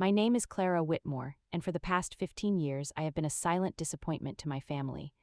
My name is Clara Whitmore, and for the past 15 years I have been a silent disappointment to my family.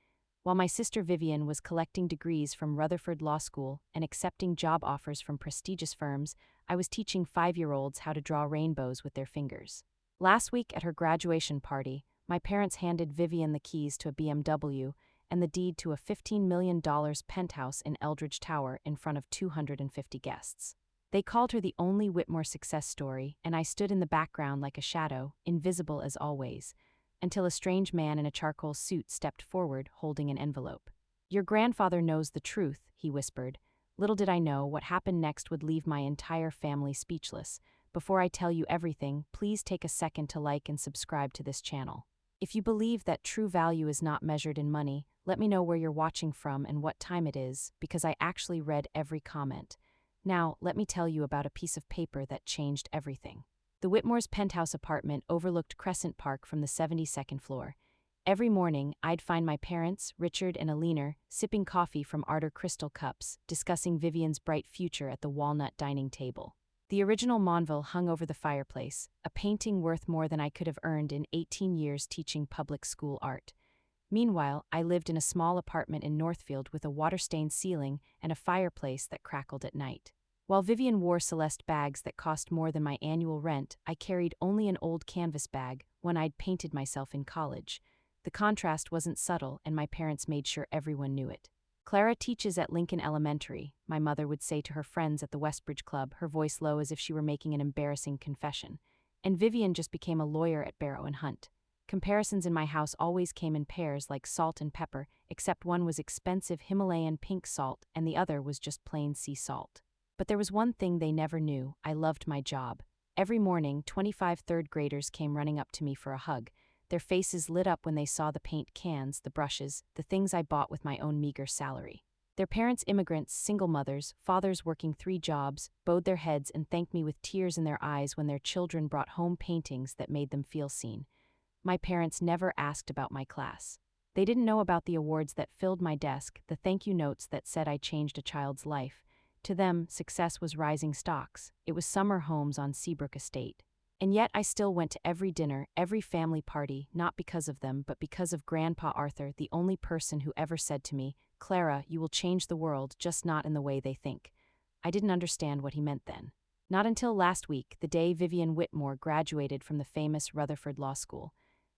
While my sister Vivian was collecting degrees from Rutherford Law School and accepting job offers from prestigious firms, I was teaching 5-year-olds how to draw rainbows with their fingers. Last week at her graduation party, my parents handed Vivian the keys to a BMW and the deed to a $15 million penthouse in Eldridge Tower in front of 250 guests. They called her the only Whitmore success story, and I stood in the background like a shadow, invisible as always, until a strange man in a charcoal suit stepped forward holding an envelope. "Your grandfather knows the truth," he whispered. Little did I know what happened next would leave my entire family speechless. Before I tell you everything, please take a second to like and subscribe to this channel. If you believe that true value is not measured in money, let me know where you're watching from and what time it is, because I actually read every comment. Now, let me tell you about a piece of paper that changed everything. The Whitmore's penthouse apartment overlooked Crescent Park from the 72nd floor. Every morning, I'd find my parents, Richard and Alina, sipping coffee from Ardor crystal cups, discussing Vivian's bright future at the walnut dining table. The original Monville hung over the fireplace, a painting worth more than I could have earned in 18 years teaching public school art. Meanwhile, I lived in a small apartment in Northfield with a water-stained ceiling and a fireplace that crackled at night. While Vivian wore Celeste bags that cost more than my annual rent, I carried only an old canvas bag, one I'd painted myself in college. The contrast wasn't subtle, and my parents made sure everyone knew it. "Clara teaches at Lincoln Elementary," my mother would say to her friends at the Westbridge Club, her voice low as if she were making an embarrassing confession. "And Vivian just became a lawyer at Barrow and Hunt." Comparisons in my house always came in pairs like salt and pepper, except one was expensive Himalayan pink salt and the other was just plain sea salt. But there was one thing they never knew: I loved my job. Every morning, 25 third graders came running up to me for a hug. Their faces lit up when they saw the paint cans, the brushes, the things I bought with my own meager salary. Their parents immigrants, single mothers, fathers working 3 jobs, bowed their heads and thanked me with tears in their eyes when their children brought home paintings that made them feel seen. My parents never asked about my class. They didn't know about the awards that filled my desk, the thank you notes that said I changed a child's life. To them, success was rising stocks. It was summer homes on Seabrook Estate. And yet I still went to every dinner, every family party, not because of them, but because of Grandpa Arthur, the only person who ever said to me, "Clara, you will change the world, just not in the way they think." I didn't understand what he meant then. Not until last week, the day Vivian Whitmore graduated from the famous Rutherford Law School.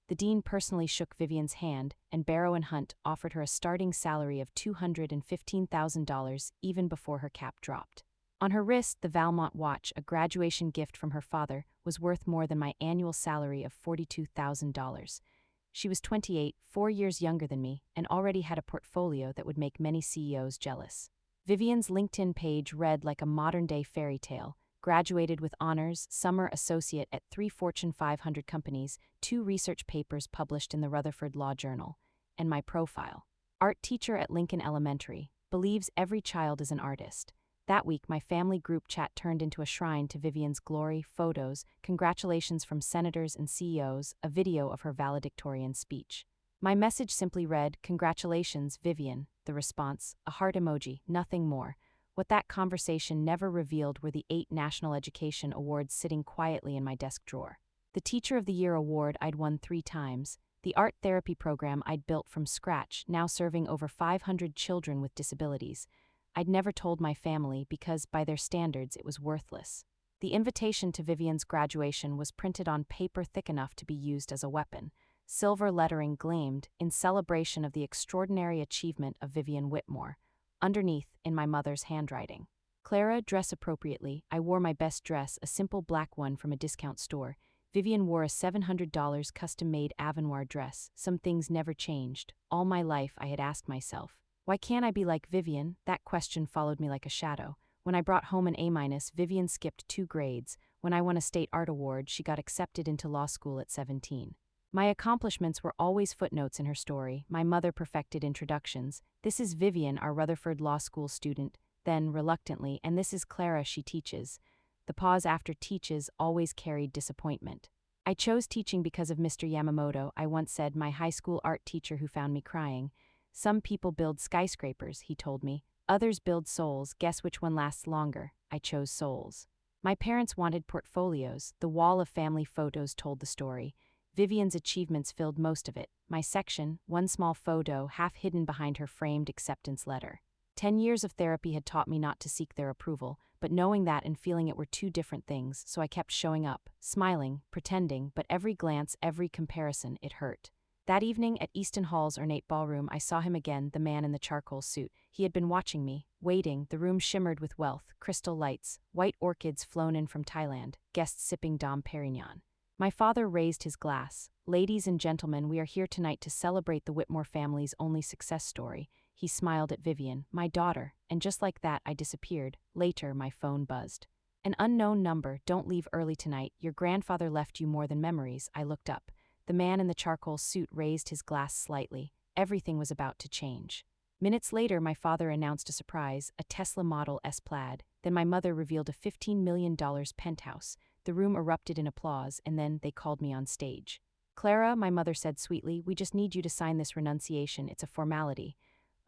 The dean personally shook Vivian's hand, and Barrow and Hunt offered her a starting salary of $215,000 even before her cap dropped. On her wrist, the Valmont watch, a graduation gift from her father, was worth more than my annual salary of $42,000. She was 28, 4 years younger than me, and already had a portfolio that would make many CEOs jealous. Vivian's LinkedIn page read like a modern-day fairy tale: graduated with honors, summer associate at 3 Fortune 500 companies, 2 research papers published in the Rutherford Law Journal, and my profile: art teacher at Lincoln Elementary, believes every child is an artist. That week, my family group chat turned into a shrine to Vivian's glory, photos, congratulations from senators and CEOs, a video of her valedictorian speech. My message simply read, "Congratulations, Vivian." The response, a heart emoji, nothing more. What that conversation never revealed were the 8 National Education Awards sitting quietly in my desk drawer. The Teacher of the Year award I'd won 3 times, the art therapy program I'd built from scratch, now serving over 500 children with disabilities. I'd never told my family because, by their standards, it was worthless. The invitation to Vivian's graduation was printed on paper thick enough to be used as a weapon. Silver lettering gleamed, in celebration of the extraordinary achievement of Vivian Whitmore. Underneath, in my mother's handwriting: "Clara, dress appropriately. I wore my best dress, a simple black one from a discount store. Vivian wore a $700 custom-made Avenoir dress. Some things never changed. All my life I had asked myself, why can't I be like Vivian?" That question followed me like a shadow. When I brought home an A-, Vivian skipped 2 grades. When I won a state art award, she got accepted into law school at 17. My accomplishments were always footnotes in her story. My mother perfected introductions. "This is Vivian, our Rutherford Law School student," then, reluctantly, "and this is Clara, she teaches." The pause after teaches always carried disappointment. "I chose teaching because of Mr. Yamamoto," I once said, my high school art teacher who found me crying. "Some people build skyscrapers," he told me. "Others build souls. Guess which one lasts longer?" I chose souls. My parents wanted portfolios. The wall of family photos told the story. Vivian's achievements filled most of it. My section, one small photo half hidden behind her framed acceptance letter. 10 years of therapy had taught me not to seek their approval, but knowing that and feeling it were two different things, so I kept showing up, smiling, pretending, but every glance, every comparison, it hurt. That evening at Easton Hall's ornate ballroom, I saw him again, the man in the charcoal suit. He had been watching me, waiting. The room shimmered with wealth, crystal lights, white orchids flown in from Thailand, guests sipping Dom Perignon. My father raised his glass. "Ladies and gentlemen, we are here tonight to celebrate the Whitmore family's only success story." He smiled at Vivian, my daughter, and just like that I disappeared. Later, my phone buzzed. "An unknown number, don't leave early tonight. Your grandfather left you more than memories." I looked up. The man in the charcoal suit raised his glass slightly. Everything was about to change. Minutes later, my father announced a surprise, a Tesla Model S Plaid. Then my mother revealed a $15 million penthouse. The room erupted in applause, and then they called me on stage. "Clara," my mother said sweetly, "we just need you to sign this renunciation. It's a formality."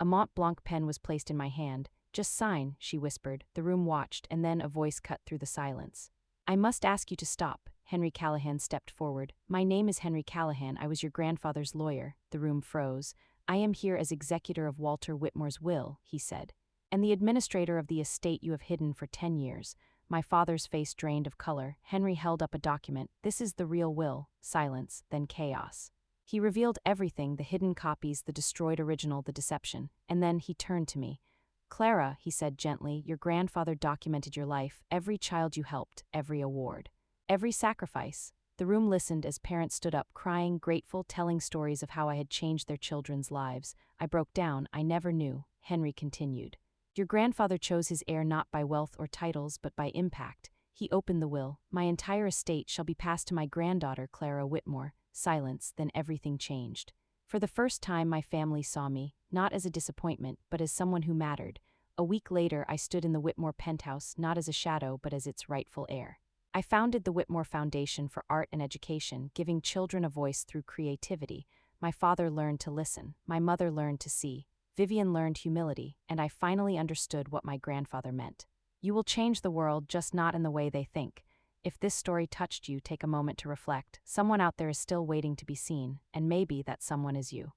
A Mont Blanc pen was placed in my hand. "Just sign," she whispered. The room watched, and then a voice cut through the silence. "I must ask you to stop." Henry Callahan stepped forward. "My name is Henry Callahan. I was your grandfather's lawyer." The room froze. "I am here as executor of Walter Whitmore's will," he said, "and the administrator of the estate you have hidden for 10 years. My father's face drained of color. Henry held up a document. "This is the real will." Silence, then chaos. He revealed everything, the hidden copies, the destroyed original, the deception. And then he turned to me. "Clara," he said gently, "your grandfather documented your life, every child you helped, every award, every sacrifice." The room listened as parents stood up, crying, grateful, telling stories of how I had changed their children's lives. I broke down. "I never knew," Henry continued. "Your grandfather chose his heir not by wealth or titles, but by impact." He opened the will. "My entire estate shall be passed to my granddaughter, Clara Whitmore." Silence, then everything changed. For the first time, my family saw me, not as a disappointment, but as someone who mattered. A week later, I stood in the Whitmore penthouse, not as a shadow, but as its rightful heir. I founded the Whitmore Foundation for Art and Education, giving children a voice through creativity. My father learned to listen. My mother learned to see. Vivian learned humility, and I finally understood what my grandfather meant. You will change the world, just not in the way they think. If this story touched you, take a moment to reflect. Someone out there is still waiting to be seen, and maybe that someone is you.